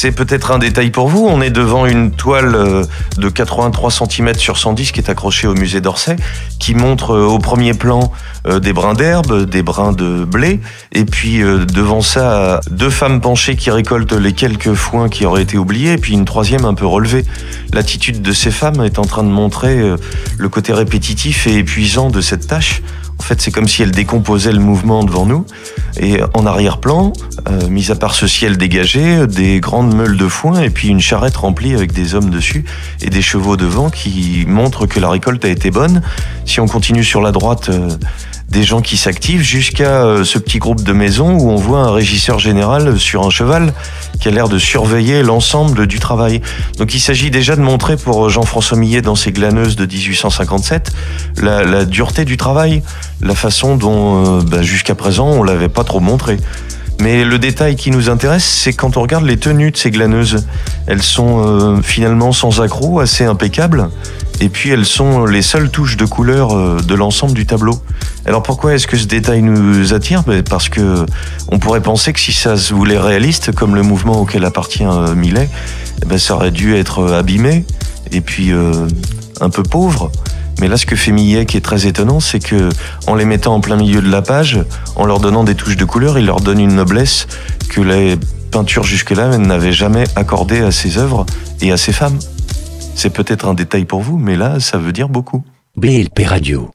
C'est peut-être un détail pour vous. On est devant une toile de 83 cm sur 110 qui est accrochée au musée d'Orsay, qui montre au premier plan des brins d'herbe, des brins de blé, et puis devant ça, 2 femmes penchées qui récoltent les quelques foins qui auraient été oubliés, et puis une troisième un peu relevée. L'attitude de ces femmes est en train de montrer le côté répétitif et épuisant de cette tâche. En fait, c'est comme si elle décomposait le mouvement devant nous. Et en arrière-plan, mis à part ce ciel dégagé, des grandes meules de foin et puis une charrette remplie avec des hommes dessus et des chevaux devant qui montrent que la récolte a été bonne. Si on continue sur la droite, des gens qui s'activent jusqu'à ce petit groupe de maisons où on voit un régisseur général sur un cheval qui a l'air de surveiller l'ensemble du travail. Donc il s'agit déjà de montrer pour Jean-François Millet dans ses Glaneuses de 1857 la dureté du travail, la façon dont jusqu'à présent on l'avait pas trop montré. Mais le détail qui nous intéresse, c'est quand on regarde les tenues de ces glaneuses. Elles sont finalement sans accroc, assez impeccables, et puis elles sont les seules touches de couleur de l'ensemble du tableau. Alors pourquoi est-ce que ce détail nous attire ? Parce que on pourrait penser que si ça se voulait réaliste, comme le mouvement auquel appartient Millet, ça aurait dû être abîmé, et puis un peu pauvre. Mais là, ce que fait Millet, qui est très étonnant, c'est que en les mettant en plein milieu de la page, en leur donnant des touches de couleur, il leur donne une noblesse que les peintures jusque-là n'avaient jamais accordée à ses œuvres et à ses femmes. C'est peut-être un détail pour vous, mais là, ça veut dire beaucoup. BLP Radio.